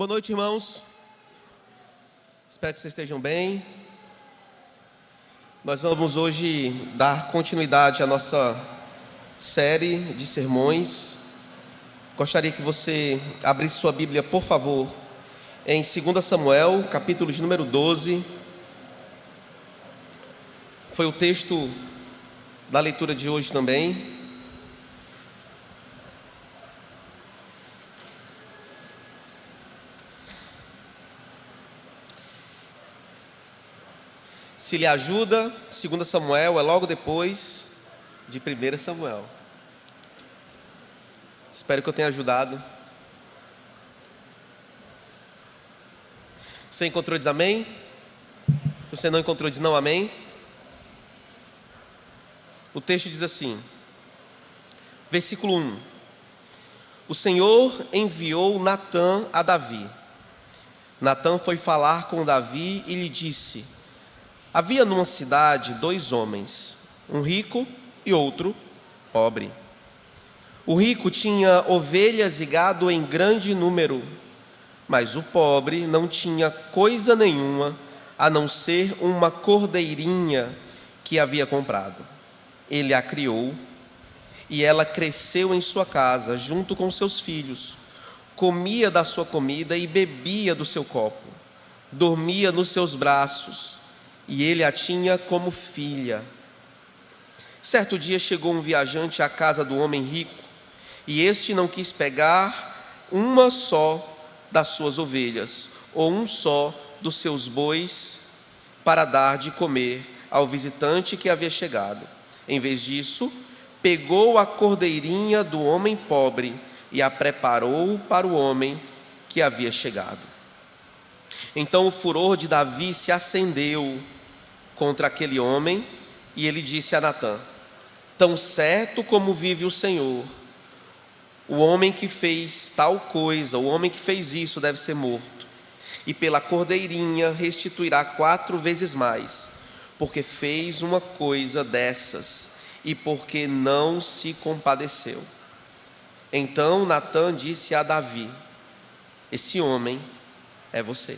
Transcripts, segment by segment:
Boa noite, irmãos. Espero que vocês estejam bem. Nós vamos hoje dar continuidade à nossa série de sermões. Gostaria que você abrisse sua Bíblia, por favor, em 2 Samuel, capítulo de número 12. Foi o texto da leitura de hoje também. Se lhe ajuda, 2 Samuel é logo depois de 1 Samuel. Espero que eu tenha ajudado. Você encontrou, diz amém. Se você não encontrou, diz não amém. O texto diz assim, versículo 1: O Senhor enviou Natã a Davi. Natã foi falar com Davi e lhe disse: havia numa cidade 2 homens, um rico e outro pobre. O rico tinha ovelhas e gado em grande número, mas o pobre não tinha coisa nenhuma, a não ser uma cordeirinha que havia comprado. Ele a criou, e ela cresceu em sua casa, junto com seus filhos. Comia da sua comida e bebia do seu copo. Dormia nos seus braços, e ele a tinha como filha. Certo dia chegou um viajante à casa do homem rico, e este não quis pegar uma só das suas ovelhas, ou um só dos seus bois, para dar de comer ao visitante que havia chegado. Em vez disso, pegou a cordeirinha do homem pobre e a preparou para o homem que havia chegado. Então o furor de Davi se acendeu contra aquele homem, e ele disse a Natã: tão certo como vive o Senhor, o homem que fez tal coisa, o homem que fez isso deve ser morto, e pela cordeirinha restituirá 4 vezes mais, porque fez uma coisa dessas e porque não se compadeceu. Então Natã disse a Davi: esse homem é você.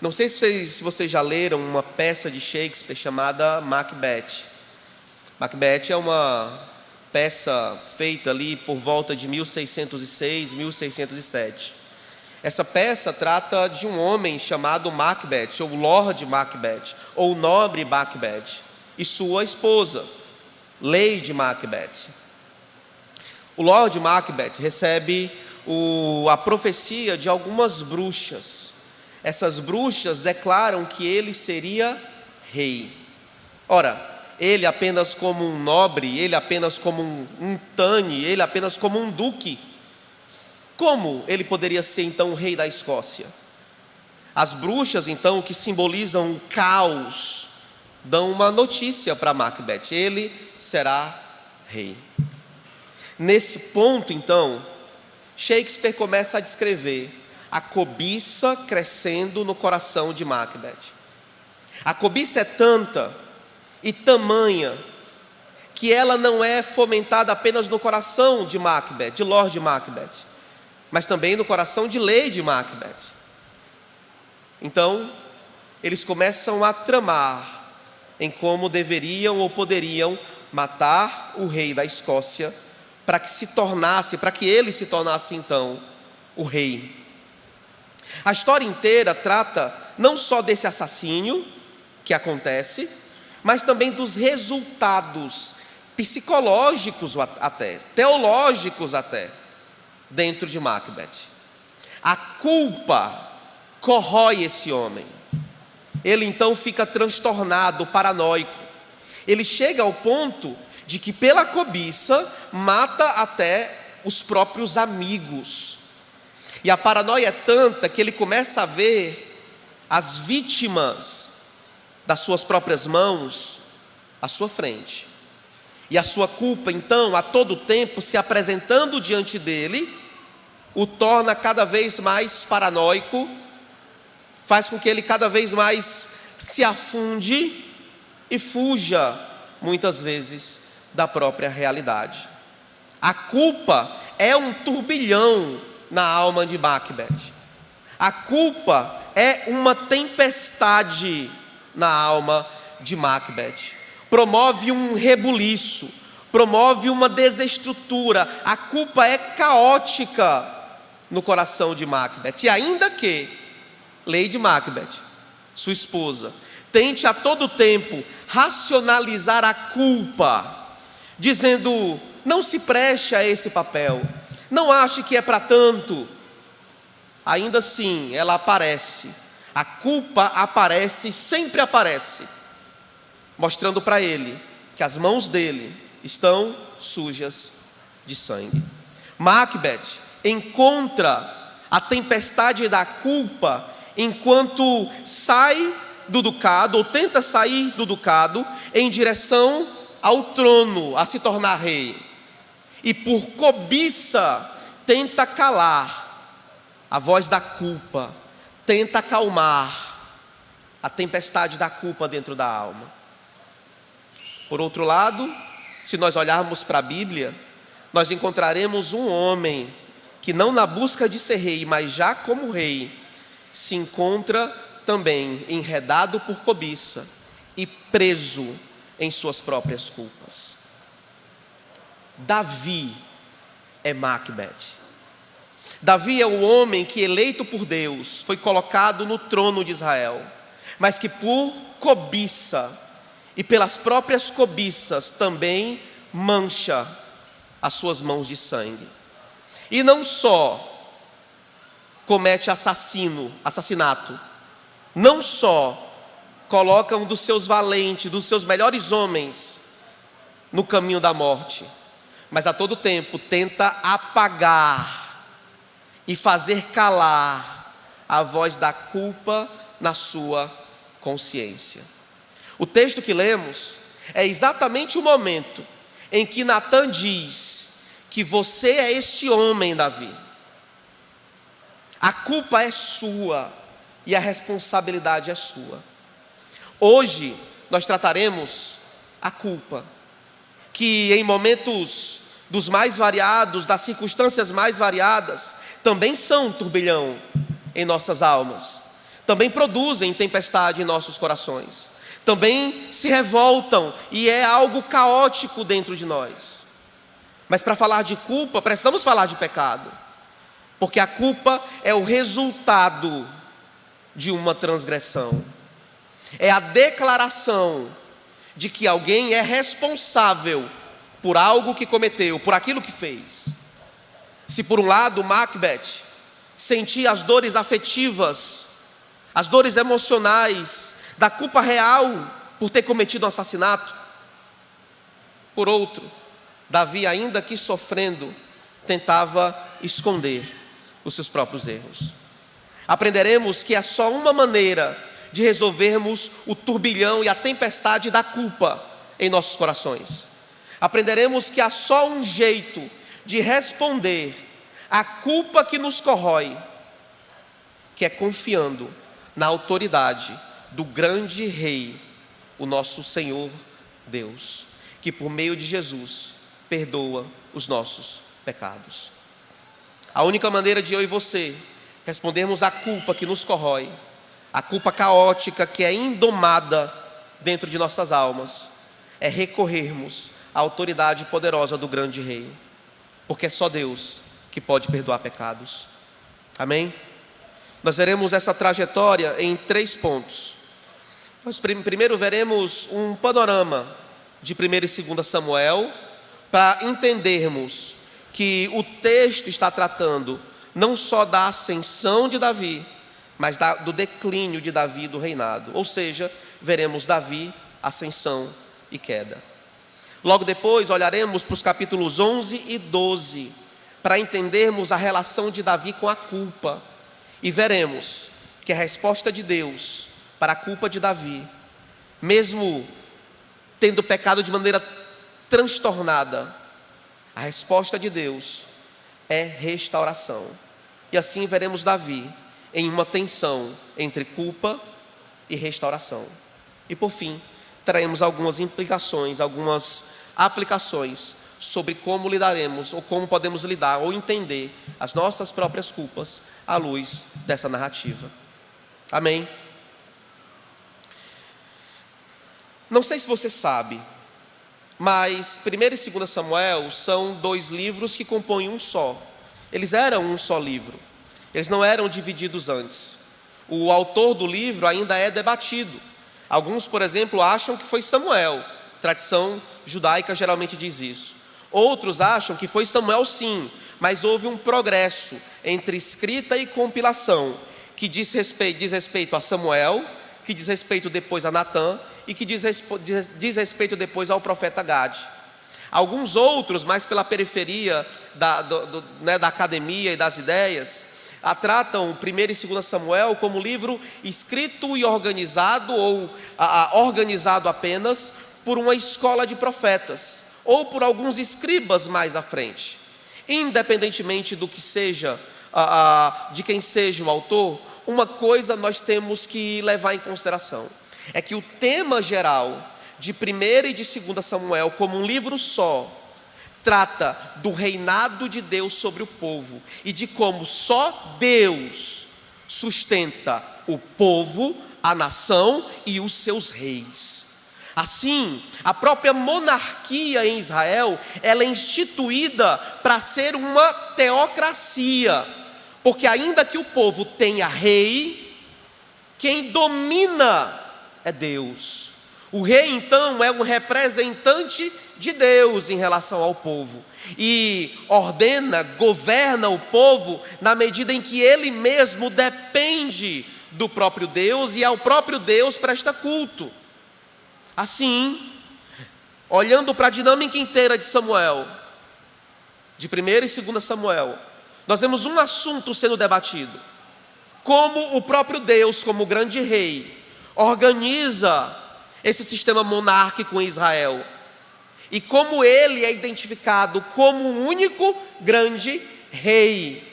Não sei se vocês já leram uma peça de Shakespeare chamada Macbeth. Macbeth é uma peça feita ali por volta de 1606, 1607. Essa peça trata de um homem chamado Macbeth, ou Lord Macbeth, ou Nobre Macbeth, e sua esposa, Lady Macbeth. O Lord Macbeth recebe a profecia de algumas bruxas. Essas bruxas declaram que ele seria rei. Ora, ele apenas como um nobre, ele apenas como um thane, ele apenas como um duque, como ele poderia ser então o rei da Escócia? As bruxas então, que simbolizam o caos, dão uma notícia para Macbeth: ele será rei. Nesse ponto então, Shakespeare começa a descrever a cobiça crescendo no coração de Macbeth. A cobiça é tanta e tamanha que ela não é fomentada apenas no coração de Macbeth, de Lord Macbeth, mas também no coração de Lady Macbeth. Então, eles começam a tramar em como deveriam ou poderiam matar o rei da Escócia, para que ele se tornasse então o rei. A história inteira trata não só desse assassínio que acontece, mas também dos resultados psicológicos até, teológicos até, dentro de Macbeth. A culpa corrói esse homem. Ele então fica transtornado, paranoico. Ele chega ao ponto de que pela cobiça mata até os próprios amigos. E a paranoia é tanta que ele começa a ver as vítimas das suas próprias mãos à sua frente. E a sua culpa, então, a todo tempo se apresentando diante dele, o torna cada vez mais paranoico, faz com que ele cada vez mais se afunde e fuja, muitas vezes, da própria realidade. A culpa é um turbilhão na alma de Macbeth. A culpa é uma tempestade na alma de Macbeth. Promove um rebuliço, promove uma desestrutura. A culpa é caótica no coração de Macbeth. E ainda que Lady Macbeth, sua esposa, tente a todo tempo racionalizar a culpa, dizendo: não se preste a esse papel, não ache que é para tanto, ainda assim ela aparece. A culpa aparece, sempre aparece, mostrando para ele que as mãos dele estão sujas de sangue. Macbeth encontra a tempestade da culpa enquanto sai do ducado, ou tenta sair do ducado em direção ao trono, a se tornar rei, e por cobiça tenta calar a voz da culpa, tenta acalmar a tempestade da culpa dentro da alma. Por outro lado, se nós olharmos para a Bíblia, nós encontraremos um homem que, não na busca de ser rei, mas já como rei, se encontra também enredado por cobiça e preso em suas próprias culpas. Davi é Macbeth. Davi é o homem que, eleito por Deus, foi colocado no trono de Israel, mas que por cobiça e pelas próprias cobiças também mancha as suas mãos de sangue. E não só comete assassinato, não só coloca um dos seus valentes, dos seus melhores homens no caminho da morte, mas a todo tempo tenta apagar e fazer calar a voz da culpa na sua consciência. O texto que lemos é exatamente o momento em que Natan diz que você é esse homem, Davi. A culpa é sua e a responsabilidade é sua. Hoje nós trataremos a culpa, que em momentos dos mais variados, das circunstâncias mais variadas, também são turbilhão em nossas almas, também produzem tempestade em nossos corações, também se revoltam e é algo caótico dentro de nós. Mas para falar de culpa, precisamos falar de pecado, porque a culpa é o resultado de uma transgressão, é a declaração de que alguém é responsável por algo que cometeu, por aquilo que fez. Se por um lado Macbeth sentia as dores afetivas, as dores emocionais da culpa real por ter cometido um assassinato, por outro, Davi, ainda que sofrendo, tentava esconder os seus próprios erros. Aprenderemos que é só uma maneira de resolvermos o turbilhão e a tempestade da culpa em nossos corações. Aprenderemos que há só um jeito de responder à culpa que nos corrói, que é confiando na autoridade do grande Rei, o nosso Senhor Deus, que por meio de Jesus perdoa os nossos pecados. A única maneira de eu e você respondermos à culpa que nos corrói, a culpa caótica que é indomada dentro de nossas almas, é recorrermos à autoridade poderosa do grande Rei, porque é só Deus que pode perdoar pecados. Amém? Nós veremos essa trajetória em 3 pontos. Nós primeiro veremos um panorama de 1 e 2 Samuel, para entendermos que o texto está tratando não só da ascensão de Davi, mas do declínio de Davi do reinado. Ou seja, veremos Davi, ascensão e queda. Logo depois olharemos para os capítulos 11 e 12, para entendermos a relação de Davi com a culpa, e veremos que a resposta de Deus para a culpa de Davi, mesmo tendo pecado de maneira transtornada, a resposta de Deus é restauração. E assim veremos Davi em uma tensão entre culpa e restauração. E por fim, teremos algumas implicações, algumas aplicações sobre como lidaremos, ou como podemos lidar, ou entender as nossas próprias culpas à luz dessa narrativa. Amém? Não sei se você sabe, mas 1 e 2 Samuel são 2 livros que compõem um só. Eles eram um só livro. Eles não eram divididos antes. O autor do livro ainda é debatido. Alguns, por exemplo, acham que foi Samuel. Tradição judaica geralmente diz isso. Outros acham que foi Samuel sim, mas houve um progresso entre escrita e compilação, que diz respeito a Samuel, que diz respeito depois a Natã, e que diz respeito depois ao profeta Gade. Alguns outros, mais pela periferia da academia e das ideias, tratam 1 e 2 Samuel como livro escrito e organizado, ou organizado apenas por uma escola de profetas, ou por alguns escribas mais à frente. Independentemente do que seja, de quem seja o autor, uma coisa nós temos que levar em consideração, é que o tema geral de 1 e de 2 Samuel, como um livro só, trata do reinado de Deus sobre o povo e de como só Deus sustenta o povo, a nação e os seus reis. Assim, a própria monarquia em Israel, ela é instituída para ser uma teocracia, porque ainda que o povo tenha rei, quem domina é Deus. O rei, então, é um representante de Deus em relação ao povo, e ordena, governa o povo na medida em que ele mesmo depende do próprio Deus e ao próprio Deus presta culto. Assim, olhando para a dinâmica inteira de Samuel, de 1 e 2 Samuel, nós vemos um assunto sendo debatido: como o próprio Deus, como o grande rei, organiza esse sistema monárquico em Israel, e como ele é identificado como o único grande rei,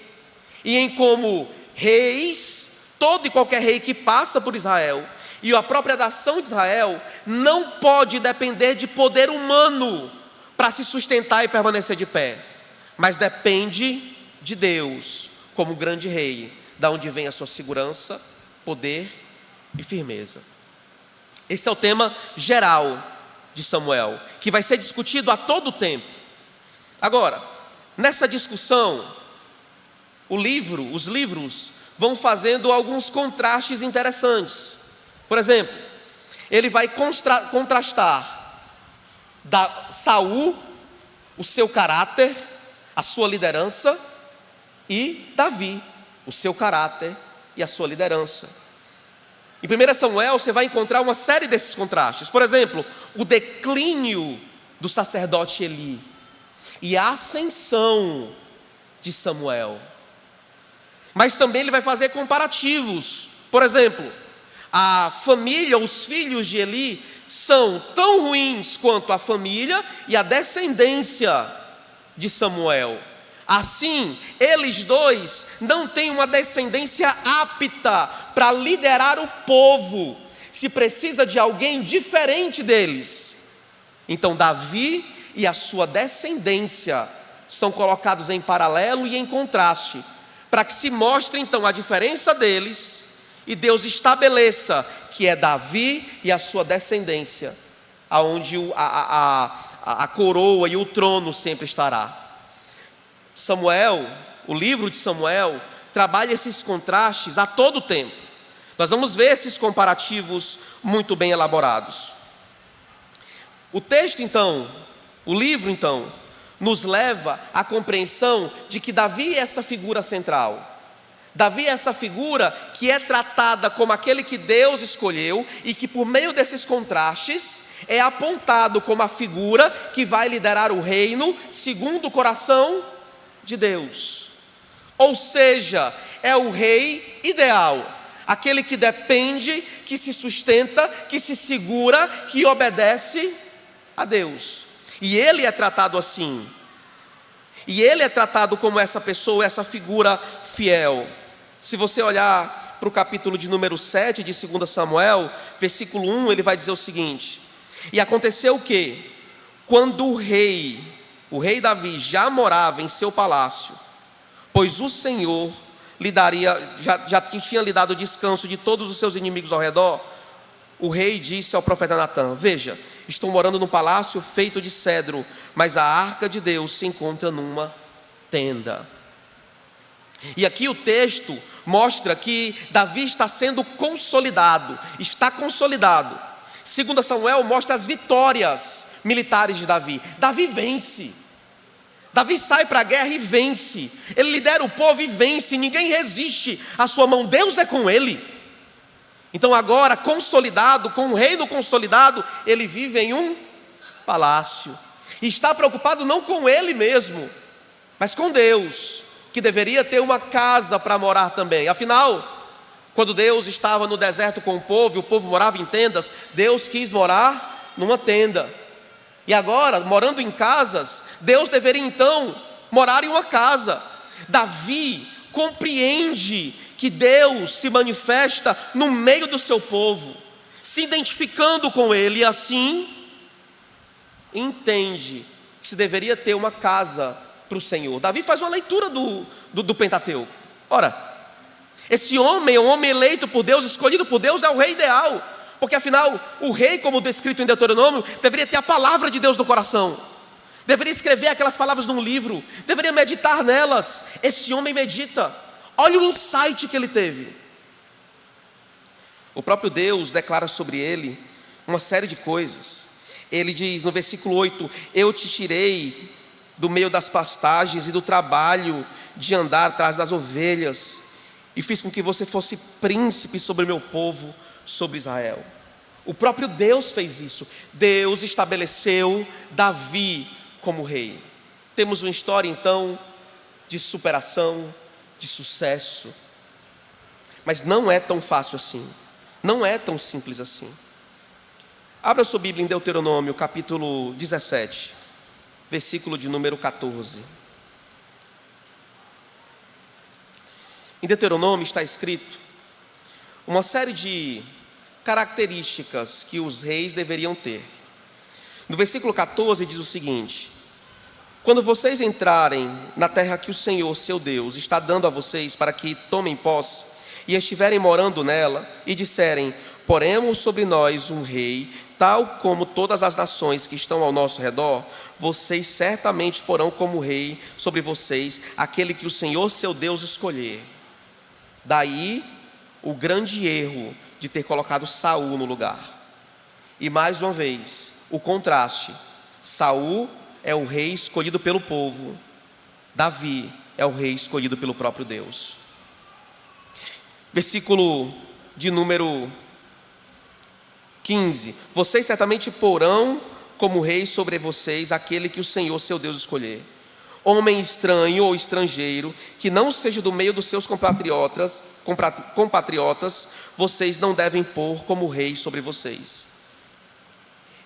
e em como reis, todo e qualquer rei que passa por Israel, e a própria nação de Israel, não pode depender de poder humano para se sustentar e permanecer de pé, mas depende de Deus, como grande rei, da onde vem a sua segurança, poder e firmeza. Esse é o tema geral de Samuel, que vai ser discutido a todo tempo. Agora, nessa discussão, os livros vão fazendo alguns contrastes interessantes. Por exemplo, ele vai contrastar Saul, o seu caráter, a sua liderança, e Davi, o seu caráter e a sua liderança. Em 1 Samuel você vai encontrar uma série desses contrastes. Por exemplo, o declínio do sacerdote Eli e a ascensão de Samuel. Mas também ele vai fazer comparativos. Por exemplo, a família, os filhos de Eli são tão ruins quanto a família e a descendência de Samuel. Assim, eles dois não têm uma descendência apta para liderar o povo. Se precisa de alguém diferente deles. Então Davi e a sua descendência são colocados em paralelo e em contraste, para que se mostre então a diferença deles, e Deus estabeleça que é Davi e a sua descendência, aonde a coroa e o trono sempre estará. Samuel, o livro de Samuel, trabalha esses contrastes a todo tempo. Nós vamos ver esses comparativos muito bem elaborados. O texto então, o livro então, nos leva à compreensão de que Davi é essa figura central. Davi é essa figura que é tratada como aquele que Deus escolheu, e que por meio desses contrastes é apontado como a figura que vai liderar o reino segundo o coração de Deus. Ou seja, é o rei ideal, aquele que depende, que se sustenta, que se segura, que obedece a Deus. E ele é tratado assim. E ele é tratado como essa pessoa, essa figura fiel. Se você olhar para o capítulo de número 7 de 2 Samuel, versículo 1, ele vai dizer o seguinte: e aconteceu o quê? Quando o rei o rei Davi já morava em seu palácio, pois o Senhor lhe daria, já tinha lhe dado descanso de todos os seus inimigos ao redor, o rei disse ao profeta Natã: veja, estou morando num palácio feito de cedro, mas a arca de Deus se encontra numa tenda. E aqui o texto mostra que Davi está sendo consolidado, está consolidado. 2 Samuel mostra as vitórias militares de Davi. Davi vence. Davi sai para a guerra e vence. Ele lidera o povo e vence. Ninguém resiste à sua mão. Deus é com ele. Então agora, consolidado, com o reino consolidado, ele vive em um palácio. E está preocupado não com ele mesmo, mas com Deus, que deveria ter uma casa para morar também. Afinal, quando Deus estava no deserto com o povo morava em tendas, Deus quis morar numa tenda. E agora, morando em casas, Deus deveria então morar em uma casa. Davi compreende que Deus se manifesta no meio do seu povo, se identificando com ele, e assim entende que se deveria ter uma casa para o Senhor. Davi faz uma leitura do Pentateuco. Ora, esse homem é um homem eleito por Deus, escolhido por Deus, é o rei ideal. Porque afinal, o rei, como descrito em Deuteronômio, deveria ter a palavra de Deus no coração, deveria escrever aquelas palavras num livro, deveria meditar nelas. Esse homem medita. Olha o insight que ele teve. O próprio Deus declara sobre ele uma série de coisas. Ele diz no versículo 8: eu te tirei do meio das pastagens e do trabalho de andar atrás das ovelhas, e fiz com que você fosse príncipe sobre o meu povo, sobre Israel. O próprio Deus fez isso. Deus estabeleceu Davi como rei. Temos uma história então de superação, de sucesso, mas não é tão fácil assim, não é tão simples assim. Abra sua Bíblia em Deuteronômio capítulo 17, versículo de número 14. Em Deuteronômio está escrito uma série de características que os reis deveriam ter. No versículo 14 diz o seguinte: quando vocês entrarem na terra que o Senhor, seu Deus, está dando a vocês para que tomem posse, e estiverem morando nela, e disserem: poremos sobre nós um rei, tal como todas as nações que estão ao nosso redor, vocês certamente porão como rei sobre vocês aquele que o Senhor, seu Deus, escolher. Daí o grande erro de ter colocado Saul no lugar. E mais uma vez, o contraste: Saul é o rei escolhido pelo povo, Davi é o rei escolhido pelo próprio Deus. Versículo de número 15: vocês certamente porão como rei sobre vocês aquele que o Senhor, seu Deus, escolher. Homem estranho ou estrangeiro, que não seja do meio dos seus compatriotas, vocês não devem pôr como rei sobre vocês.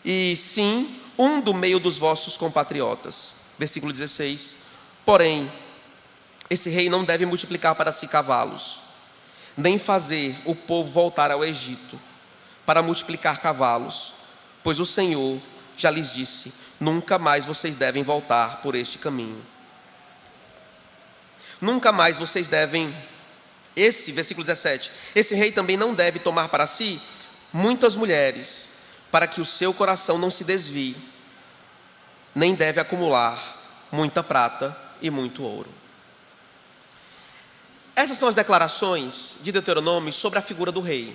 E sim, um do meio dos vossos compatriotas. Versículo 16: porém, esse rei não deve multiplicar para si cavalos, nem fazer o povo voltar ao Egito para multiplicar cavalos, pois o Senhor já lhes disse: nunca mais vocês devem voltar por este caminho. Nunca mais vocês devem, versículo 17, esse rei também não deve tomar para si muitas mulheres, para que o seu coração não se desvie, nem deve acumular muita prata e muito ouro. Essas são as declarações de Deuteronômio sobre a figura do rei.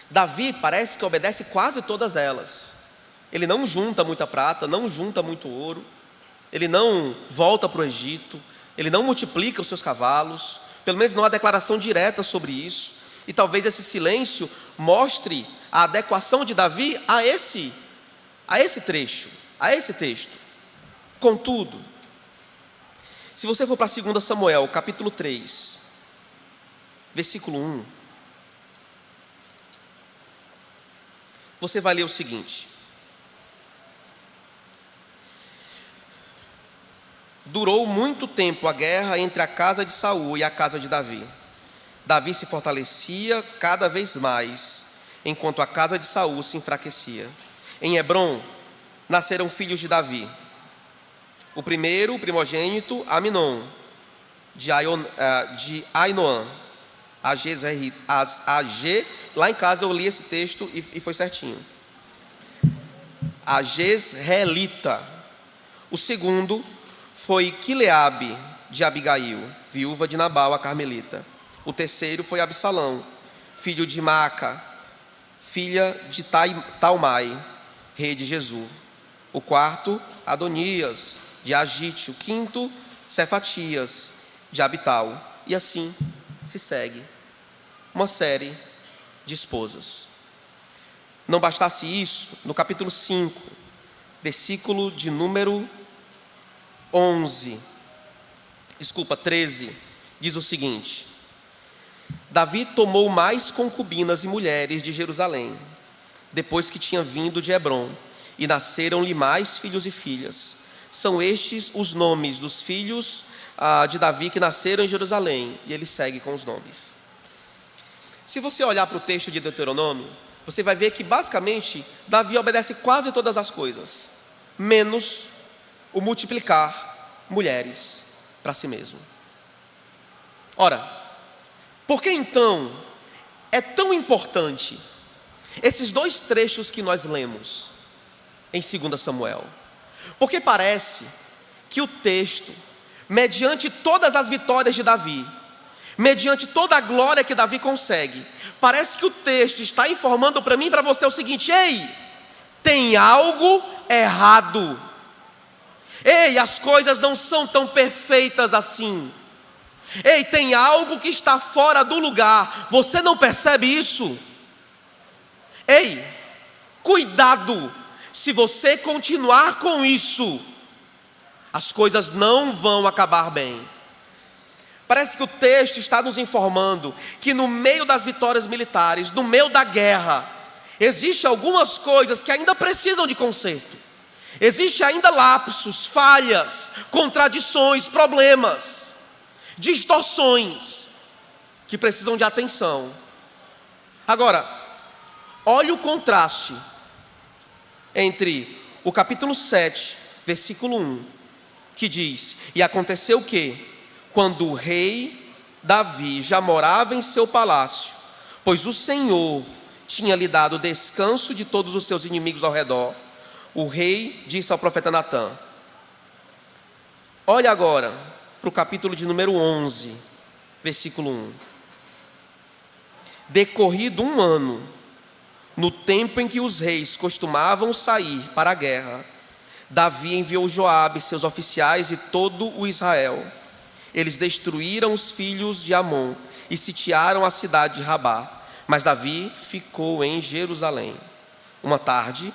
Davi parece que obedece quase todas elas. Ele não junta muita prata, não junta muito ouro, ele não volta para o Egito, ele não multiplica os seus cavalos, pelo menos não há declaração direta sobre isso. E talvez esse silêncio mostre a adequação de Davi a esse trecho, a esse texto. Contudo, se você for para 2 Samuel, capítulo 3, versículo 1, você vai ler o seguinte: durou muito tempo a guerra entre a casa de Saul e a casa de Davi. Davi se fortalecia cada vez mais, enquanto a casa de Saul se enfraquecia. Em Hebrom nasceram filhos de Davi: O primeiro, o primogênito, Aminon, de Ainoã, lá em casa eu li esse texto e foi certinho. A Jezreelita. O segundo foi Quileabe, de Abigail, viúva de Nabal, a carmelita. O terceiro foi Absalão, filho de Maaca, filha de Talmai, rei de Gesur. O quarto, Adonias, de Agite. O quinto, Cefatias, de Abital. E assim se segue uma série de esposas. Não bastasse isso, no capítulo 5, versículo de número 13, diz o seguinte: Davi tomou mais concubinas e mulheres de Jerusalém, depois que tinha vindo de Hebrom, e nasceram-lhe mais filhos e filhas. São estes os nomes dos filhos de Davi que nasceram em Jerusalém. E ele segue com os nomes. Se você olhar para o texto de Deuteronômio, você vai ver que basicamente Davi obedece quase todas as coisas, menos o multiplicar mulheres para si mesmo. Ora, por que então é tão importante esses dois trechos que nós lemos em 2 Samuel? Porque parece que o texto, mediante todas as vitórias de Davi, mediante toda a glória que Davi consegue, parece que o texto está informando para mim e para você o seguinte: ei, tem algo errado. Ei, as coisas não são tão perfeitas assim. Ei, tem algo que está fora do lugar. Você não percebe isso? Ei, cuidado. Se você continuar com isso, as coisas não vão acabar bem. Parece que o texto está nos informando que no meio das vitórias militares, no meio da guerra, existem algumas coisas que ainda precisam de conserto. Existem ainda lapsos, falhas, contradições, problemas, distorções que precisam de atenção. Agora, olhe o contraste entre o capítulo 7, versículo 1, que diz: E aconteceu que, quando o rei Davi já morava em seu palácio, pois o Senhor tinha lhe dado descanso de todos os seus inimigos ao redor, o rei disse ao profeta Natã. Olha agora para o capítulo de número 11, versículo 1. Decorrido um ano, no tempo em que os reis costumavam sair para a guerra, Davi enviou Joabe, seus oficiais e todo o Israel. Eles destruíram os filhos de Amon e sitiaram a cidade de Rabá. Mas Davi ficou em Jerusalém. Uma tarde,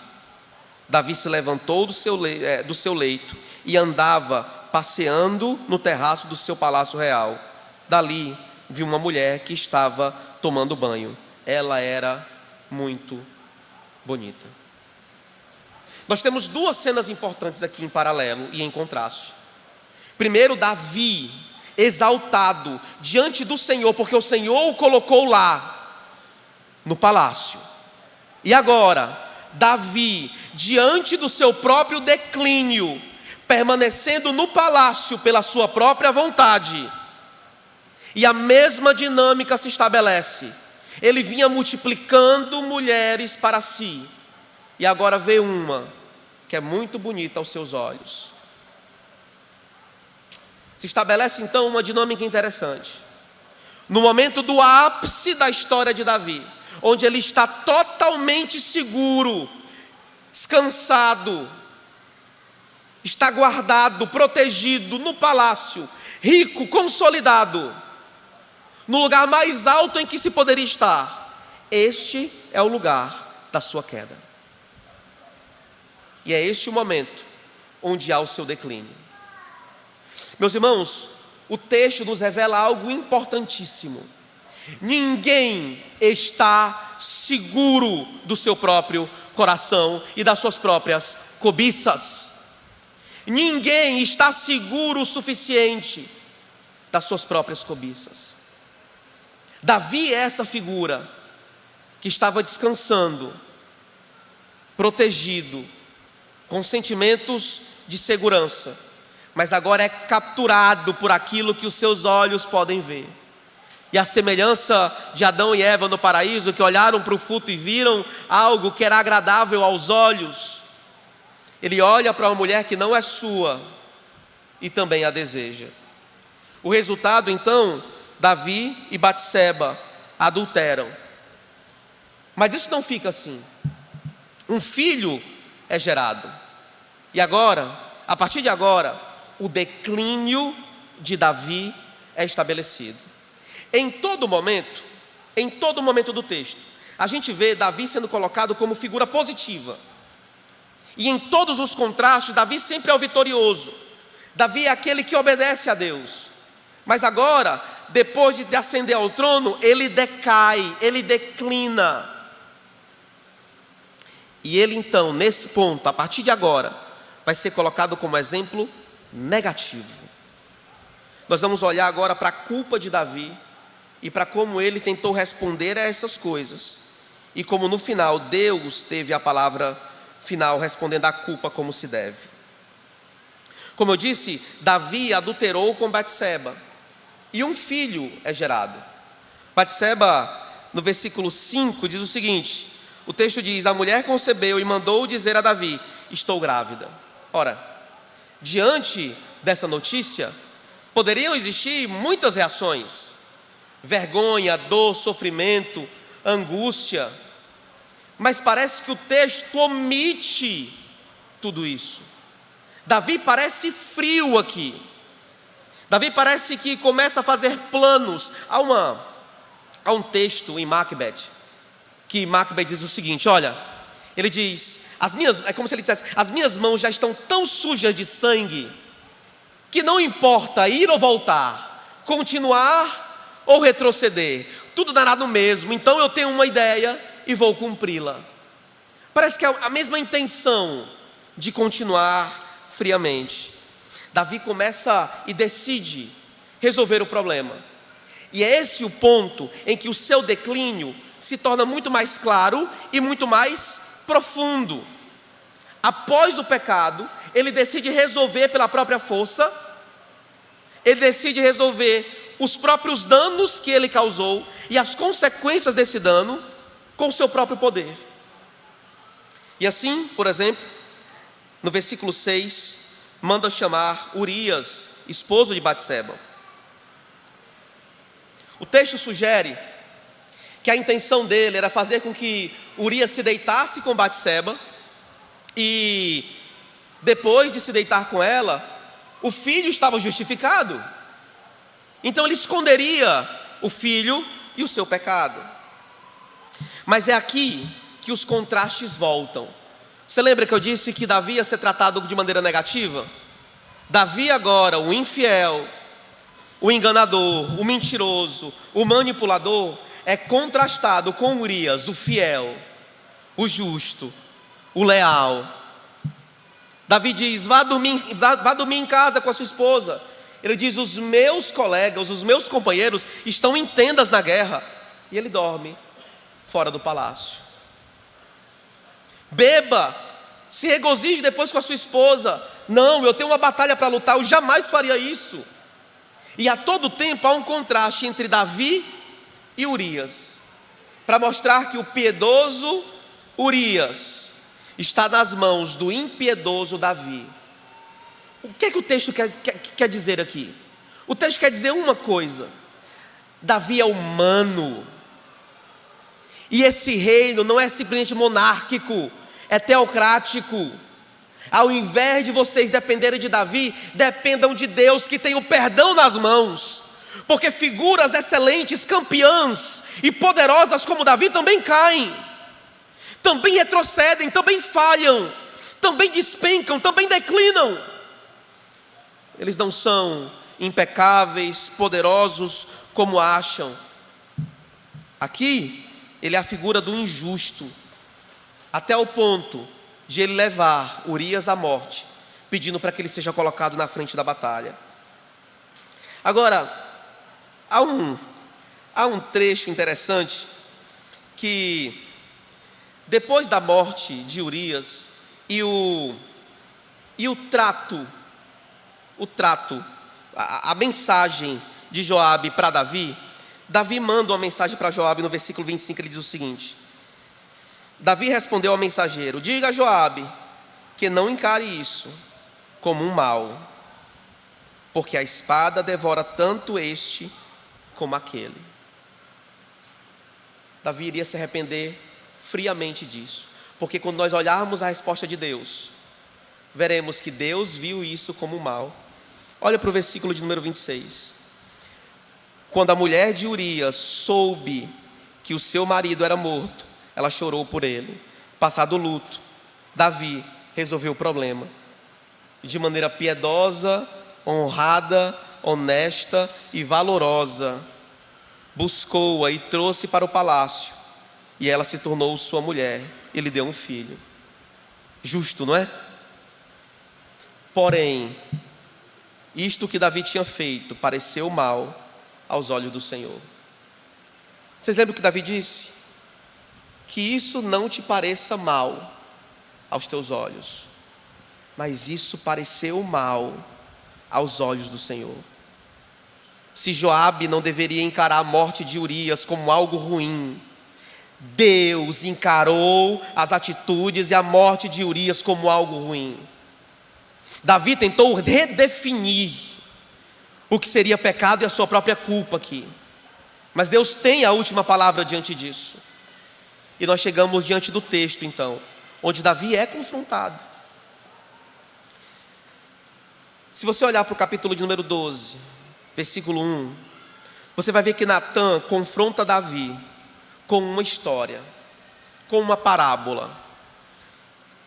Davi se levantou do seu leito e andava passeando no terraço do seu palácio real. Dali viu uma mulher que estava tomando banho. Ela era muito bonita. Nós temos duas cenas importantes aqui em paralelo e em contraste. Primeiro, Davi exaltado diante do Senhor, porque o Senhor o colocou lá no palácio. E agora, Davi diante do seu próprio declínio, permanecendo no palácio pela sua própria vontade. E a mesma dinâmica se estabelece. Ele vinha multiplicando mulheres para si, e agora vê uma que é muito bonita aos seus olhos. Se estabelece então uma dinâmica interessante. No momento do ápice da história de Davi, onde ele está totalmente seguro, descansado, está guardado, protegido no palácio, rico, consolidado, no lugar mais alto em que se poderia estar, este é o lugar da sua queda. E é este o momento onde há o seu declínio. Meus irmãos, o texto nos revela algo importantíssimo. Ninguém está seguro do seu próprio coração e das suas próprias cobiças. Ninguém está seguro o suficiente das suas próprias cobiças. Davi é essa figura que estava descansando, protegido, com sentimentos de segurança, mas agora é capturado por aquilo que os seus olhos podem ver. E a semelhança de Adão e Eva no paraíso, que olharam para o fruto e viram algo que era agradável aos olhos, ele olha para uma mulher que não é sua e também a deseja. O resultado, então, Davi e Batseba adulteram. Mas isso não fica assim. Um filho é gerado. E agora, a partir de agora, o declínio de Davi é estabelecido. Em todo momento do texto, a gente vê Davi sendo colocado como figura positiva. E em todos os contrastes, Davi sempre é o vitorioso. Davi é aquele que obedece a Deus. Mas agora, depois de ascender ao trono, ele decai, ele declina. E ele então, nesse ponto, a partir de agora, vai ser colocado como exemplo negativo. Nós vamos olhar agora para a culpa de Davi e para como ele tentou responder a essas coisas. E como no final Deus teve a palavra final respondendo à culpa como se deve. Como eu disse, Davi adulterou com Batseba e um filho é gerado. Batseba, no versículo 5, diz o seguinte: o texto diz: a mulher concebeu e mandou dizer a Davi: estou grávida. Ora, diante dessa notícia, poderiam existir muitas reações: vergonha, dor, sofrimento, angústia. Mas parece que o texto omite tudo isso. Davi parece frio aqui. Davi parece que começa a fazer planos. Há um texto em Macbeth, que Macbeth diz o seguinte, olha, ele diz, é como se ele dissesse, as minhas mãos já estão tão sujas de sangue, que não importa ir ou voltar, continuar ou retroceder, tudo dará no mesmo, então eu tenho uma ideia e vou cumpri-la. Parece que é a mesma intenção de continuar friamente. Davi começa e decide resolver o problema. E é esse o ponto em que o seu declínio se torna muito mais claro e muito mais profundo. Após o pecado, ele decide resolver pela própria força, ele decide resolver os próprios danos que ele causou e as consequências desse dano com o seu próprio poder. E assim, por exemplo, no versículo 6, manda chamar Urias, esposo de Batseba. O texto sugere que a intenção dele era fazer com que Urias se deitasse com Batseba e depois de se deitar com ela, o filho estava justificado. Então ele esconderia o filho e o seu pecado. Mas é aqui que os contrastes voltam. Você lembra que eu disse que Davi ia ser tratado de maneira negativa? Davi agora, o infiel, o enganador, o mentiroso, o manipulador, é contrastado com Urias, o fiel, o justo, o leal. Davi diz, vá dormir em casa com a sua esposa. Ele diz, os meus colegas, os meus companheiros estão em tendas na guerra. E ele dorme fora do palácio. Beba, se regozije depois com a sua esposa. Não, eu tenho uma batalha para lutar, eu jamais faria isso. E a todo tempo há um contraste entre Davi e Urias, para mostrar que o piedoso Urias está nas mãos do impiedoso Davi. O que é que o texto quer dizer aqui? O texto quer dizer uma coisa: Davi é humano, e esse reino não é simplesmente monárquico, é teocrático. Ao invés de vocês dependerem de Davi, dependam de Deus, que tem o perdão nas mãos. Porque figuras excelentes, campeãs e poderosas como Davi também caem, também retrocedem, também falham, também despencam, também declinam. Eles não são impecáveis, poderosos como acham. Aqui, ele é a figura do injusto, até o ponto de ele levar Urias à morte, pedindo para que ele seja colocado na frente da batalha. Agora, há um trecho interessante, que depois da morte de Urias, e o trato o trato, a mensagem de Joabe para Davi, Davi manda uma mensagem para Joabe no versículo 25, ele diz o seguinte: Davi respondeu ao mensageiro: diga a Joabe que não encare isso como um mal, porque a espada devora tanto este como aquele. Davi iria se arrepender friamente disso, porque quando nós olharmos a resposta de Deus, veremos que Deus viu isso como mal. Olha para o versículo de número 26. Quando a mulher de Urias soube que o seu marido era morto, ela chorou por ele. Passado o luto, Davi resolveu o problema de maneira piedosa, honrada, honesta e valorosa. Buscou-a e trouxe para o palácio, e ela se tornou sua mulher e lhe deu um filho. Justo, não é? Porém, isto que Davi tinha feito pareceu mal aos olhos do Senhor. Vocês lembram o que Davi disse? Que isso não te pareça mal aos teus olhos, mas isso pareceu mal aos olhos do Senhor. Se Joabe não deveria encarar a morte de Urias como algo ruim, Deus encarou as atitudes e a morte de Urias como algo ruim. Davi tentou redefinir o que seria pecado e a sua própria culpa aqui, mas Deus tem a última palavra diante disso. E nós chegamos diante do texto então, onde Davi é confrontado. Se você olhar para o capítulo de número 12, versículo 1, você vai ver que Natã confronta Davi com uma história, com uma parábola.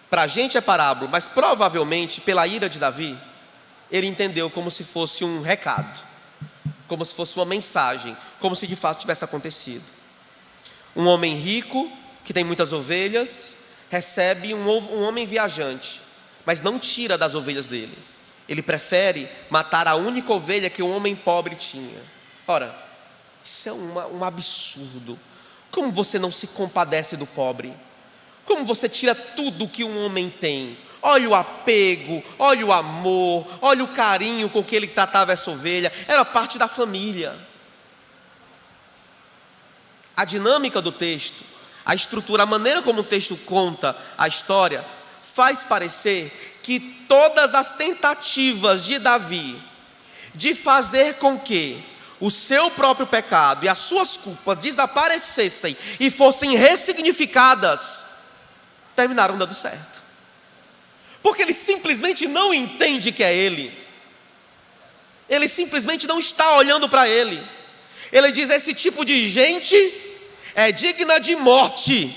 Para a gente é parábola, mas provavelmente pela ira de Davi, ele entendeu como se fosse um recado, como se fosse uma mensagem, como se de fato tivesse acontecido. Um homem rico, que tem muitas ovelhas, recebe um homem viajante, mas não tira das ovelhas dele. Ele prefere matar a única ovelha que um homem pobre tinha. Ora, isso é um absurdo. Como você não se compadece do pobre? Como você tira tudo que um homem tem? Olha o apego, olha o amor, olha o carinho com que ele tratava essa ovelha. Era parte da família. A dinâmica do texto, a estrutura, a maneira como o texto conta a história, faz parecer que todas as tentativas de Davi de fazer com que o seu próprio pecado e as suas culpas desaparecessem e fossem ressignificadas, terminaram dando certo. Porque ele simplesmente não entende que é ele. Ele simplesmente não está olhando para ele. Ele diz: esse tipo de gente é digna de morte.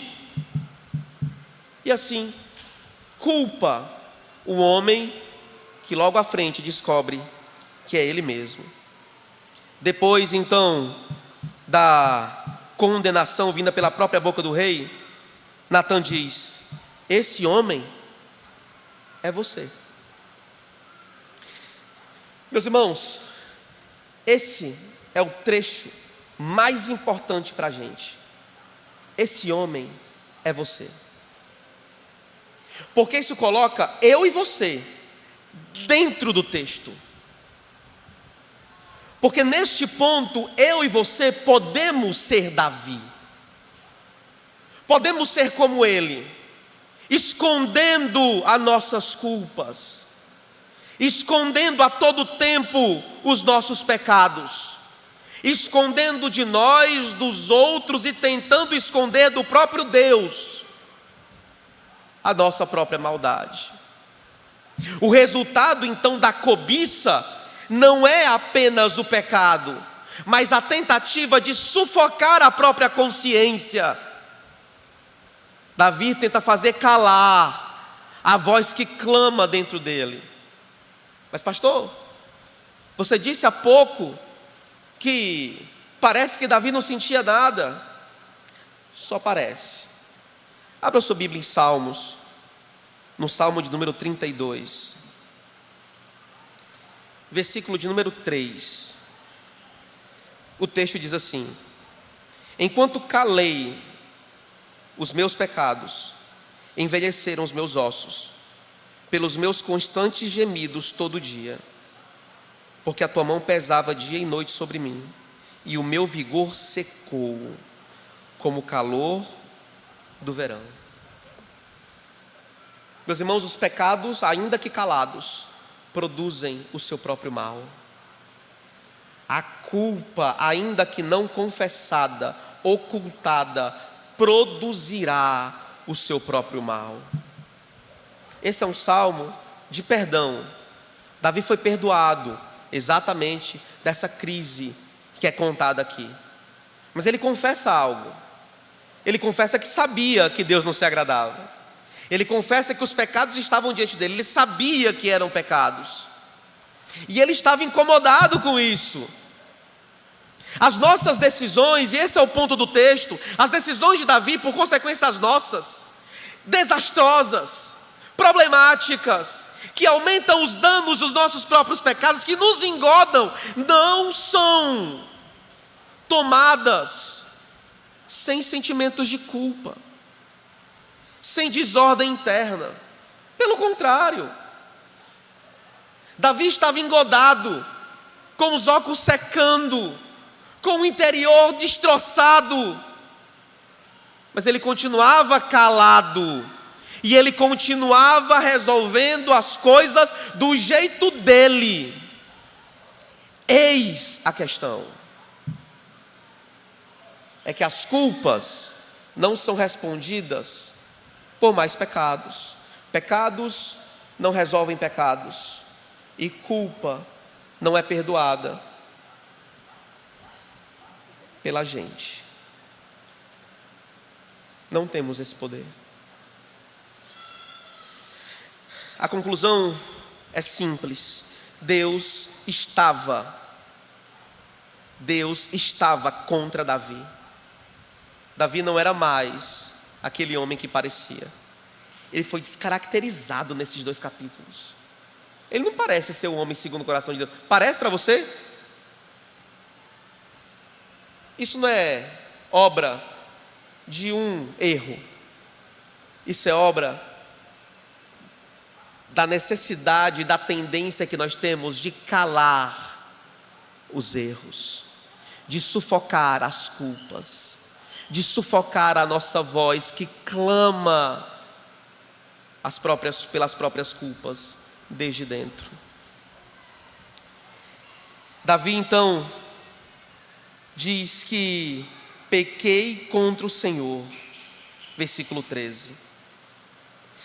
E assim, culpa o homem que logo à frente descobre que é ele mesmo. Depois então da condenação vinda pela própria boca do rei, Natã diz: esse homem é você. Meus irmãos, esse é o trecho mais importante para a gente. Esse homem é você. Porque isso coloca eu e você dentro do texto. Porque neste ponto, eu e você podemos ser Davi. Podemos ser como ele, escondendo as nossas culpas, escondendo a todo tempo os nossos pecados, escondendo de nós, dos outros e tentando esconder do próprio Deus a nossa própria maldade. O resultado então da cobiça não é apenas o pecado, mas a tentativa de sufocar a própria consciência. Davi tenta fazer calar a voz que clama dentro dele. Mas pastor, você disse há pouco que parece que Davi não sentia nada. Só parece. Abra sua Bíblia em Salmos, no Salmo de número 32, versículo de número 3. O texto diz assim: enquanto calei os meus pecados, envelheceram os meus ossos, pelos meus constantes gemidos todo dia. porque a tua mão pesava dia e noite sobre mim, e o meu vigor secou, como o calor do verão. Meus irmãos, os pecados, ainda que calados, produzem o seu próprio mal. A culpa, ainda que não confessada, ocultada, produzirá o seu próprio mal. Esse é um salmo de perdão. Davi foi perdoado exatamente dessa crise que é contada aqui. Mas ele confessa algo. Ele confessa que sabia que Deus não se agradava. Ele confessa que os pecados estavam diante dele. Ele sabia que eram pecados. E ele estava incomodado com isso. As nossas decisões, e esse é o ponto do texto, as decisões de Davi, por consequência as nossas, desastrosas, problemáticas, que aumentam os danos dos nossos próprios pecados, que nos engodam, não são tomadas sem sentimentos de culpa, sem desordem interna. Pelo contrário, Davi estava engodado, com os óculos secando, com o interior destroçado, mas ele continuava calado, e ele continuava resolvendo as coisas do jeito dele. Eis a questão: é que as culpas não são respondidas por mais pecados. Pecados não resolvem pecados, e culpa não é perdoada pela gente. Não temos esse poder. A conclusão é simples: Deus estava contra Davi. Davi não era mais aquele homem que parecia. Ele foi descaracterizado nesses 2 capítulos. Ele não parece ser um homem segundo o coração de Deus. Parece para você? Isso não é obra de um erro. Isso é obra da necessidade, da tendência que nós temos de calar os erros, de sufocar as culpas, de sufocar a nossa voz que clama pelas próprias culpas desde dentro. Davi então diz que pequei contra o Senhor, versículo 13.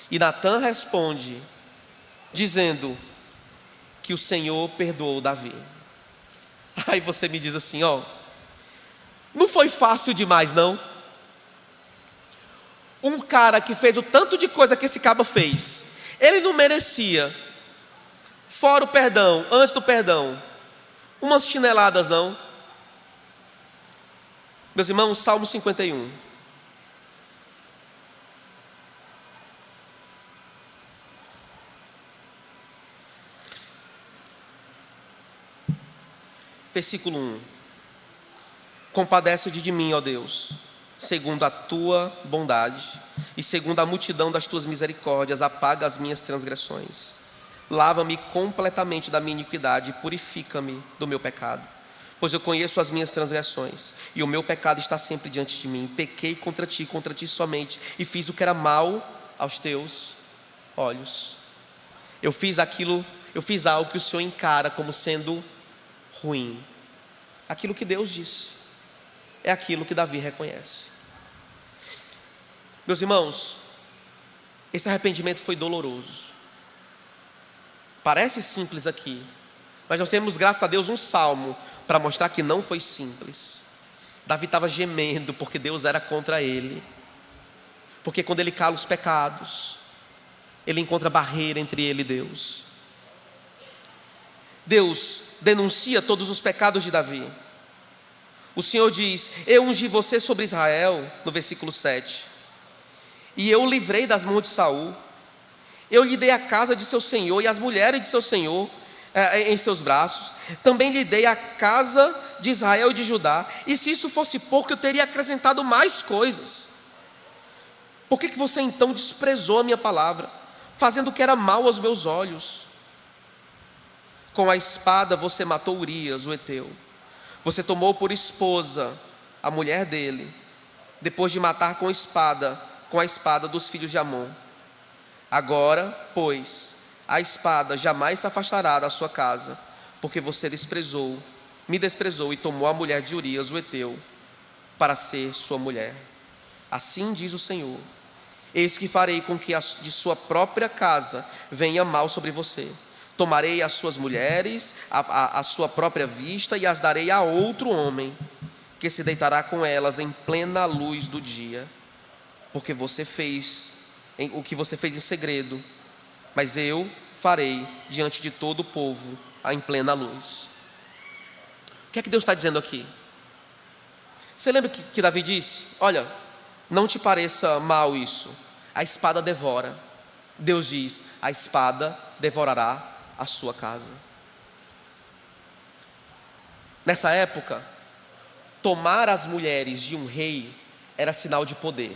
E Natã responde dizendo que o Senhor perdoou Davi. Aí você me diz assim, não foi fácil demais não? Um cara que fez o tanto de coisa que esse cabo fez, ele não merecia, fora o perdão, antes do perdão, umas chineladas não? Meus irmãos, Salmo 51. Versículo 1. Compadece-te de mim, ó Deus, segundo a tua bondade e segundo a multidão das tuas misericórdias, apaga as minhas transgressões. Lava-me completamente da minha iniquidade e purifica-me do meu pecado. Pois eu conheço as minhas transgressões, e o meu pecado está sempre diante de mim. Pequei contra ti somente, e fiz o que era mal aos teus olhos. Eu fiz algo que o Senhor encara como sendo ruim. Aquilo que Deus disse é aquilo que Davi reconhece. Meus irmãos, esse arrependimento foi doloroso. Parece simples aqui, mas nós temos, graças a Deus, um salmo para mostrar que não foi simples. Davi estava gemendo porque Deus era contra ele, porque quando ele cala os pecados, ele encontra barreira entre ele e Deus. Deus denuncia todos os pecados de Davi. O Senhor diz: eu ungi você sobre Israel, no versículo 7, e eu o livrei das mãos de Saul. Eu lhe dei a casa de seu senhor e as mulheres de seu senhor em seus braços. Também lhe dei a casa de Israel e de Judá. E se isso fosse pouco, eu teria acrescentado mais coisas. Por que você então desprezou a minha palavra, fazendo o que era mal aos meus olhos? Com a espada você matou Urias, o heteu. Você tomou por esposa a mulher dele, depois de matar com a espada dos filhos de Amon. Agora, pois, a espada jamais se afastará da sua casa, porque você me desprezou e tomou a mulher de Urias, o heteu, para ser sua mulher. Assim diz o Senhor: eis que farei com que de sua própria casa venha mal sobre você. Tomarei as suas mulheres à sua própria vista e as darei a outro homem, que se deitará com elas em plena luz do dia. Porque você fez o que você fez em segredo, mas eu farei diante de todo o povo em plena luz. O que é que Deus está dizendo aqui? Você lembra que Davi disse: olha, não te pareça mal isso, a espada devora. Deus diz: a espada devorará a sua casa. Nessa época, tomar as mulheres de um rei era sinal de poder.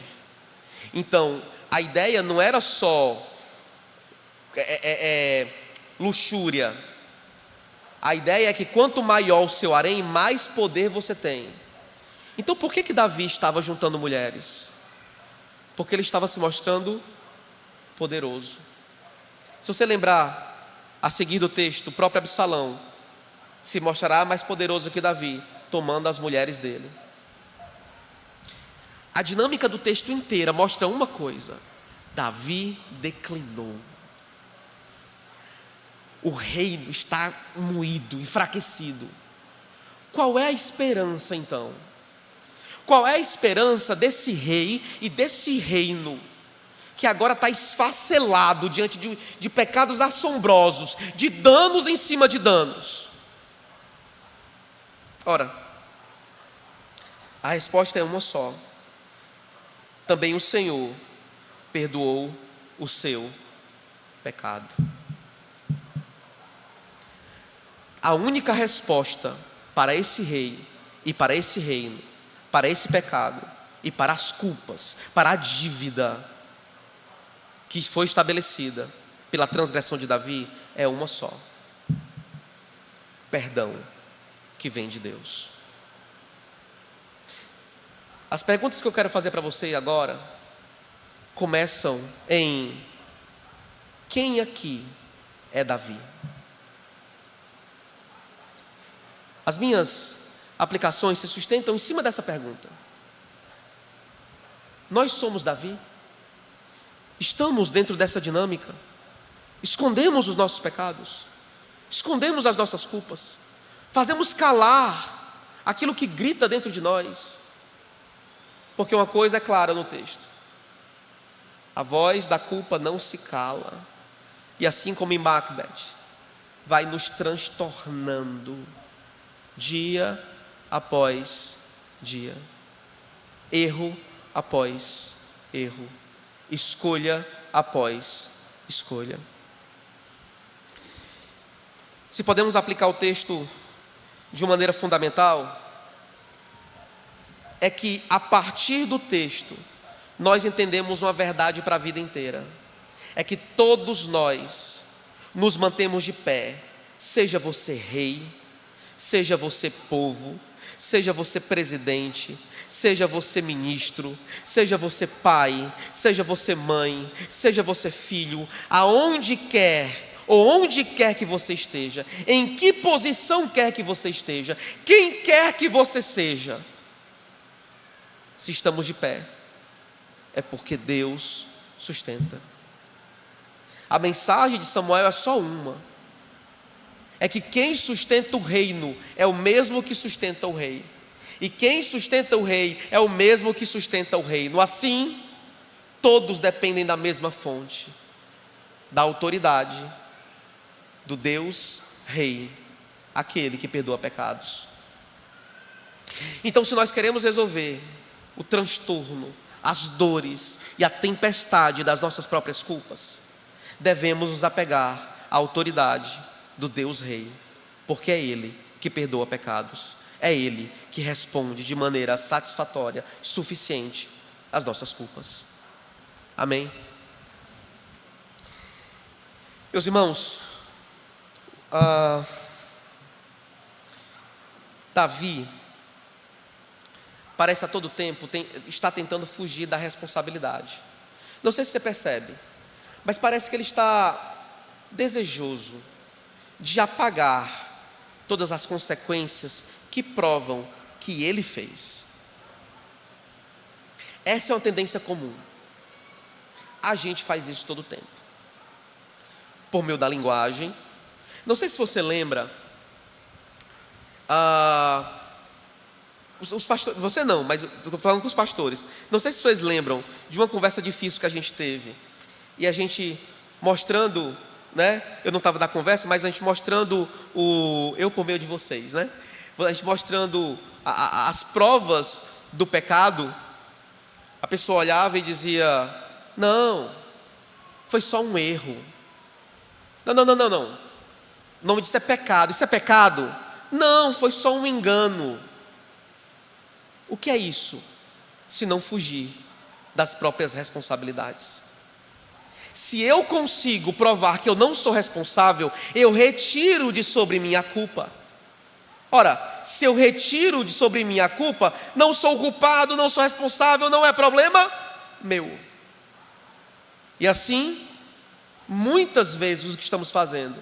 Então, a ideia não era só luxúria. A ideia é que quanto maior o seu harém, mais poder você tem. Então, por que Davi estava juntando mulheres? Porque ele estava se mostrando poderoso. Se você lembrar, a seguir do texto, o próprio Absalão se mostrará mais poderoso que Davi, tomando as mulheres dele. A dinâmica do texto inteira mostra uma coisa: Davi declinou. O reino está moído, enfraquecido. Qual é a esperança então? Qual é a esperança desse rei e desse reino que agora está esfacelado diante de pecados assombrosos, de danos em cima de danos? Ora, a resposta é uma só: também o Senhor perdoou o seu pecado. A única resposta para esse rei e para esse reino, para esse pecado e para as culpas, para a dívida que foi estabelecida pela transgressão de Davi, é uma só: perdão que vem de Deus. As perguntas que eu quero fazer para você agora começam em: quem aqui é Davi? As minhas aplicações se sustentam em cima dessa pergunta. Nós somos Davi? Estamos dentro dessa dinâmica? Escondemos os nossos pecados? Escondemos as nossas culpas? Fazemos calar aquilo que grita dentro de nós? Porque uma coisa é clara no texto: a voz da culpa não se cala. E assim como em Macbeth, vai nos transtornando dia após dia, erro após erro, escolha após escolha. Se podemos aplicar o texto de uma maneira fundamental, é que a partir do texto nós entendemos uma verdade para a vida inteira: é que todos nós nos mantemos de pé, seja você rei, seja você povo, seja você presidente, seja você ministro, seja você pai, seja você mãe, seja você filho, aonde quer ou onde quer que você esteja, em que posição quer que você esteja, quem quer que você seja, se estamos de pé, é porque Deus sustenta. A mensagem de Samuel é só uma: é que quem sustenta o reino é o mesmo que sustenta o rei, e quem sustenta o rei é o mesmo que sustenta o reino. Assim, todos dependem da mesma fonte, da autoridade do Deus Rei, aquele que perdoa pecados. Então, se nós queremos resolver o transtorno, as dores e a tempestade das nossas próprias culpas, devemos nos apegar à autoridade do Deus Rei, porque é Ele que perdoa pecados, é Ele que responde de maneira satisfatória, suficiente às nossas culpas. Amém? Meus irmãos, Davi parece a todo tempo está tentando fugir da responsabilidade. Não sei se você percebe, mas parece que ele está desejoso de apagar todas as consequências que provam que ele fez. Essa é uma tendência comum. A gente faz isso todo o tempo, por meio da linguagem. Não sei se você lembra, os pastores, você não, mas eu estou falando com os pastores. Não sei se vocês lembram de uma conversa difícil que a gente teve, e a gente mostrando, né? Eu não estava na conversa, mas a gente mostrando eu por meio de vocês, né? A gente mostrando as provas do pecado. A pessoa olhava e dizia: não, foi só um erro. Não. O nome disso é pecado. Isso é pecado? Não, foi só um engano. O que é isso? Se não fugir das próprias responsabilidades. Se eu consigo provar que eu não sou responsável, eu retiro de sobre mim a culpa. Ora, se eu retiro de sobre mim a culpa, não sou culpado, não sou responsável, não é problema meu. E assim, muitas vezes o que estamos fazendo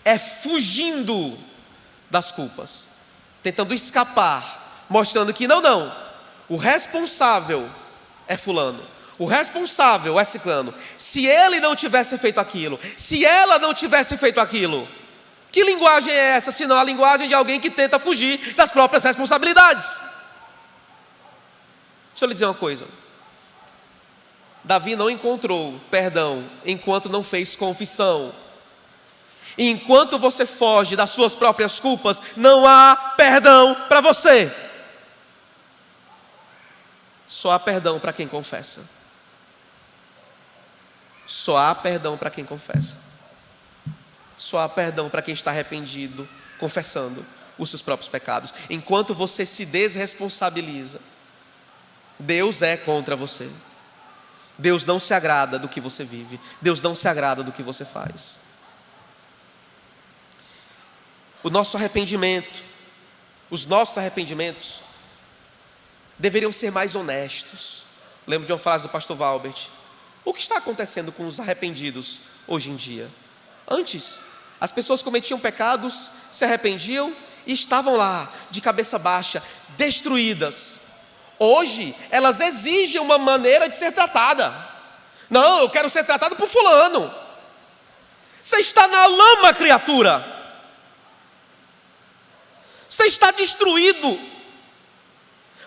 é fugindo das culpas, tentando escapar, mostrando que não, o responsável é fulano, o responsável é ciclano. Se ele não tivesse feito aquilo, se ela não tivesse feito aquilo, que linguagem é essa, senão a linguagem de alguém que tenta fugir das próprias responsabilidades? Deixa eu lhe dizer uma coisa. Davi não encontrou perdão enquanto não fez confissão. E enquanto você foge das suas próprias culpas, não há perdão para você. Só há perdão para quem confessa. Só há perdão para quem confessa. Só há perdão para quem está arrependido, confessando os seus próprios pecados. Enquanto você se desresponsabiliza, Deus é contra você. Deus não se agrada do que você vive. Deus não se agrada do que você faz. O nosso arrependimento, os nossos arrependimentos deveriam ser mais honestos. Lembro de uma frase do pastor Valbert. O que está acontecendo com os arrependidos hoje em dia? Antes, as pessoas cometiam pecados, se arrependiam e estavam lá, de cabeça baixa, destruídas. Hoje, elas exigem uma maneira de ser tratada. Não, eu quero ser tratado por fulano. Você está na lama, criatura. Você está destruído.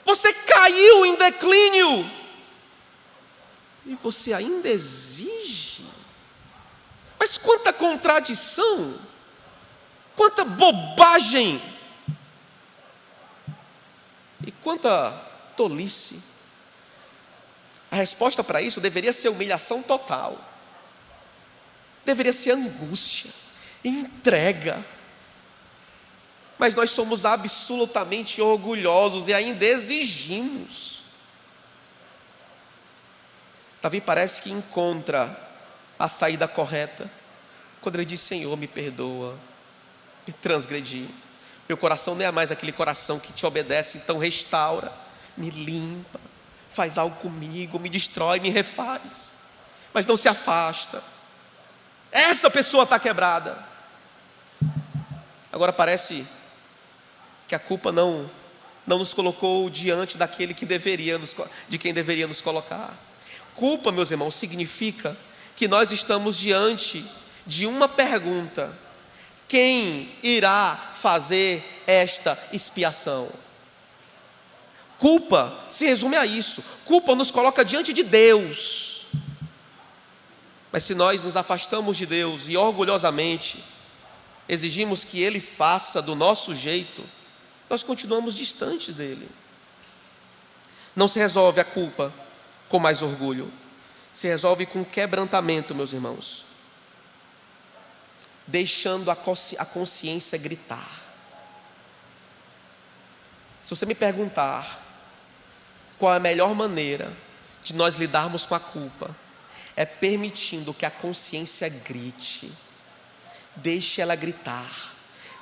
Você caiu em declínio. E você ainda exige. Mas quanta contradição, quanta bobagem, e quanta tolice. A resposta para isso deveria ser humilhação total, deveria ser angústia, entrega. Mas nós somos absolutamente orgulhosos e ainda exigimos. Davi parece que encontra a saída correta quando ele diz: Senhor, me perdoa, me transgredi. Meu coração não é mais aquele coração que te obedece, então restaura, me limpa, faz algo comigo, me destrói, me refaz. Mas não se afasta. Essa pessoa está quebrada. Agora parece que a culpa não nos colocou diante daquele que de quem deveria nos colocar. Culpa, meus irmãos, significa que nós estamos diante de uma pergunta: quem irá fazer esta expiação? Culpa se resume a isso. Culpa nos coloca diante de Deus. Mas se nós nos afastamos de Deus e orgulhosamente exigimos que Ele faça do nosso jeito, nós continuamos distantes dEle. Não se resolve a culpa com mais orgulho, se resolve com quebrantamento, meus irmãos, deixando a consciência gritar. Se você me perguntar qual é a melhor maneira de nós lidarmos com a culpa, é permitindo que a consciência grite, Deixe ela gritar,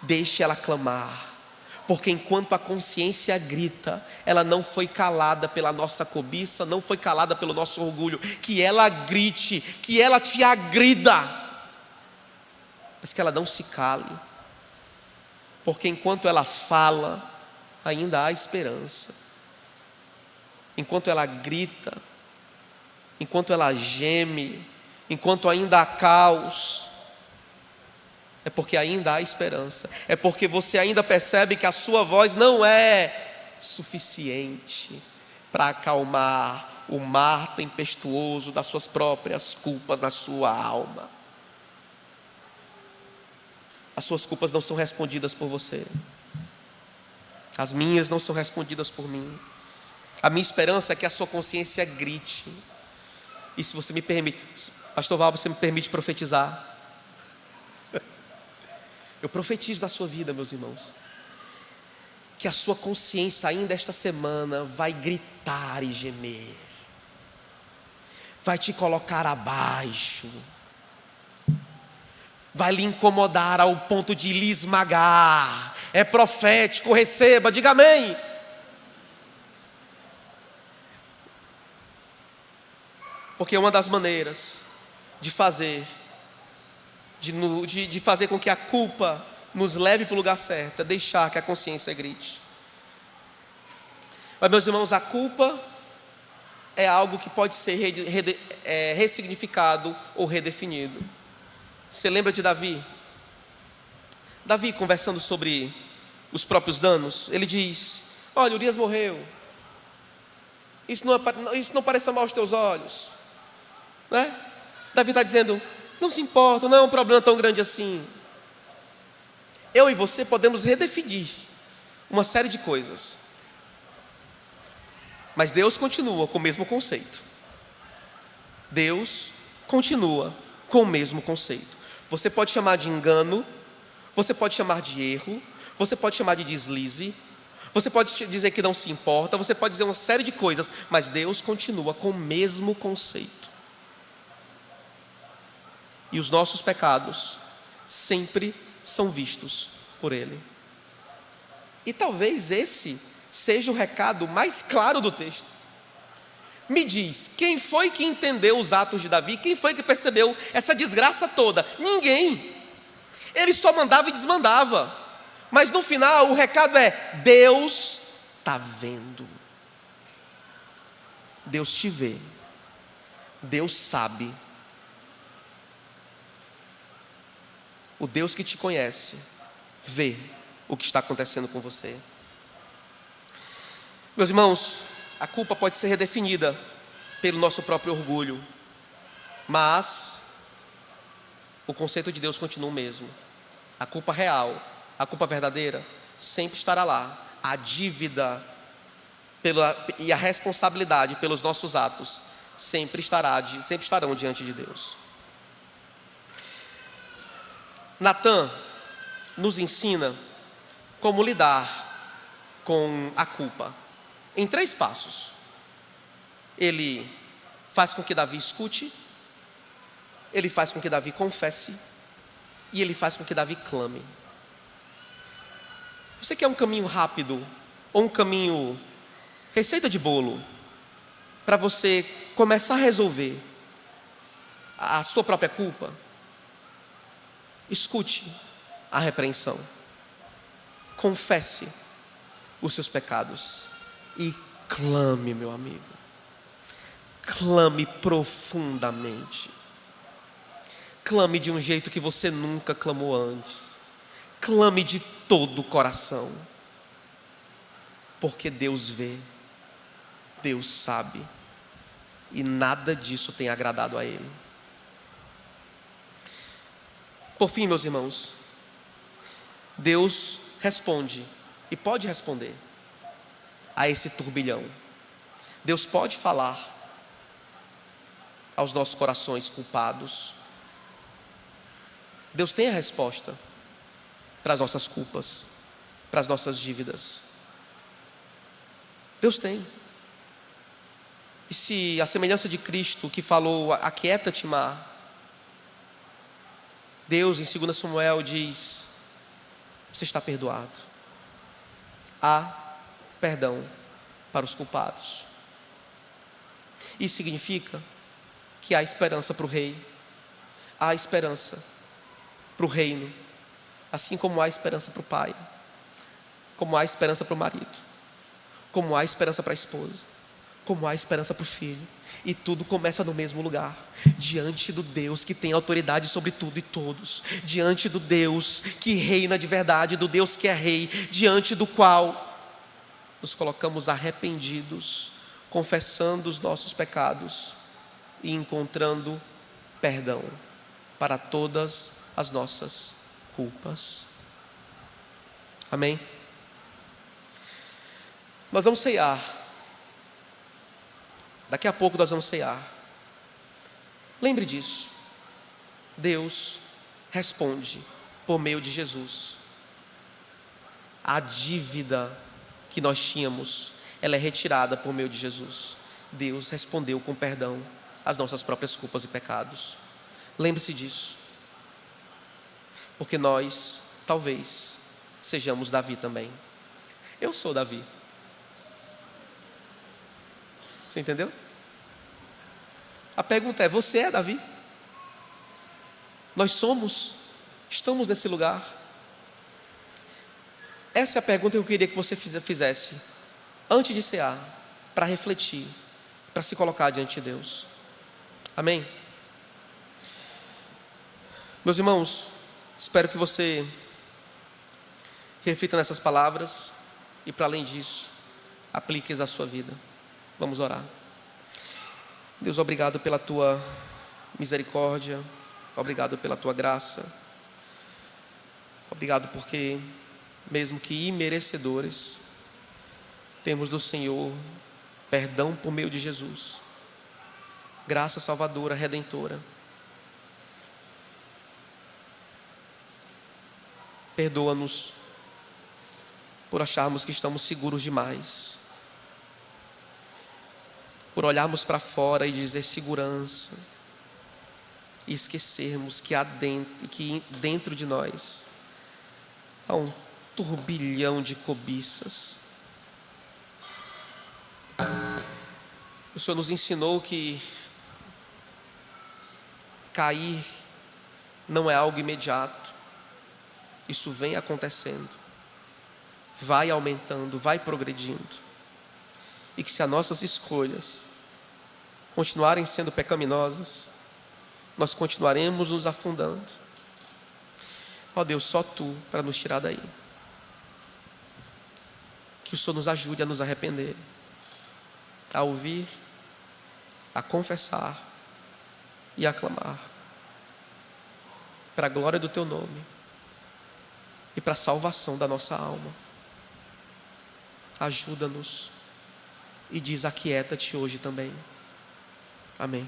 deixe ela clamar, porque enquanto a consciência grita, ela não foi calada pela nossa cobiça, não foi calada pelo nosso orgulho. Que ela grite, que ela te agrida, mas que ela não se cale, porque enquanto ela fala, ainda há esperança. Enquanto ela grita, enquanto ela geme, enquanto ainda há caos, é porque ainda há esperança. É porque você ainda percebe que a sua voz não é suficiente para acalmar o mar tempestuoso das suas próprias culpas na sua alma. As suas culpas não são respondidas por você. As minhas não são respondidas por mim. A minha esperança é que a sua consciência grite. E se você me permite, pastor Val, você me permite profetizar? Eu profetizo na sua vida, meus irmãos, que a sua consciência ainda esta semana vai gritar e gemer, vai te colocar abaixo, vai lhe incomodar ao ponto de lhe esmagar. É profético, receba, diga amém. Porque uma das maneiras de fazer com que a culpa nos leve para o lugar certo é deixar que a consciência grite. Mas, meus irmãos, a culpa é algo que pode ser ressignificado ou redefinido. Você lembra de Davi? Davi, conversando sobre os próprios danos, ele diz: olha, Urias morreu, isso não parece mal aos teus olhos, né? Davi está dizendo: não se importa, não é um problema tão grande assim. Eu e você podemos redefinir uma série de coisas, mas Deus continua com o mesmo conceito. Deus continua com o mesmo conceito. Você pode chamar de engano, você pode chamar de erro, você pode chamar de deslize, você pode dizer que não se importa, você pode dizer uma série de coisas, mas Deus continua com o mesmo conceito. E os nossos pecados sempre são vistos por Ele. E talvez esse seja o recado mais claro do texto. Me diz, quem foi que entendeu os atos de Davi? Quem foi que percebeu essa desgraça toda? Ninguém. Ele só mandava e desmandava. Mas no final o recado é: Deus está vendo. Deus te vê. Deus sabe. O Deus que te conhece vê o que está acontecendo com você. Meus irmãos, a culpa pode ser redefinida pelo nosso próprio orgulho, mas o conceito de Deus continua o mesmo. A culpa real, a culpa verdadeira, sempre estará lá. A dívida e a responsabilidade pelos nossos atos sempre estarão diante de Deus. Natã nos ensina como lidar com a culpa em 3 passos. Ele faz com que Davi escute, ele faz com que Davi confesse e ele faz com que Davi clame. Você quer um caminho rápido ou um caminho receita de bolo para você começar a resolver a sua própria culpa? Escute a repreensão, confesse os seus pecados e clame, meu amigo. Clame profundamente. Clame de um jeito que você nunca clamou antes. Clame de todo o coração, porque Deus vê, Deus sabe, e nada disso tem agradado a Ele. Por fim, meus irmãos, Deus responde e pode responder a esse turbilhão. Deus pode falar aos nossos corações culpados. Deus tem a resposta para as nossas culpas, para as nossas dívidas. Deus tem. E se a semelhança de Cristo que falou: aquieta-te, mar, Deus, em 2 Samuel, diz: você está perdoado. Há perdão para os culpados. Isso significa que há esperança para o rei, há esperança para o reino, assim como há esperança para o pai, como há esperança para o marido, como há esperança para a esposa, como há esperança para o filho. E tudo começa no mesmo lugar, diante do Deus que tem autoridade sobre tudo e todos, diante do Deus que reina de verdade, do Deus que é rei, diante do qual nos colocamos arrependidos, confessando os nossos pecados e encontrando perdão para todas as nossas culpas. Amém? Nós vamos ceiar. Daqui a pouco nós vamos ceiar. Lembre disso. Deus responde por meio de Jesus. A dívida que nós tínhamos, ela é retirada por meio de Jesus. Deus respondeu com perdão às nossas próprias culpas e pecados. Lembre-se disso. Porque nós, talvez, sejamos Davi também. Eu sou Davi. Você entendeu? A pergunta é: você é Davi? Nós estamos nesse lugar? Essa é a pergunta que eu queria que você fizesse antes de cear, para refletir, para se colocar diante de Deus. Amém? Meus irmãos, espero que você reflita nessas palavras e, para além disso, aplique-as à sua vida. Vamos orar. Deus, obrigado pela tua misericórdia, obrigado pela tua graça, obrigado porque, mesmo que imerecedores, temos do Senhor perdão por meio de Jesus, graça salvadora, redentora. Perdoa-nos por acharmos que estamos seguros demais, por olharmos para fora e dizer segurança, e esquecermos que dentro de nós há um turbilhão de cobiças. O Senhor nos ensinou que cair não é algo imediato. Isso vem acontecendo, vai aumentando, vai progredindo. E que se as nossas escolhas continuarem sendo pecaminosas, nós continuaremos nos afundando. Ó Deus, só Tu para nos tirar daí. Que o Senhor nos ajude a nos arrepender, a ouvir, a confessar e a clamar, para a glória do Teu nome e para a salvação da nossa alma. Ajuda-nos e desaquieta-te hoje também. Amém.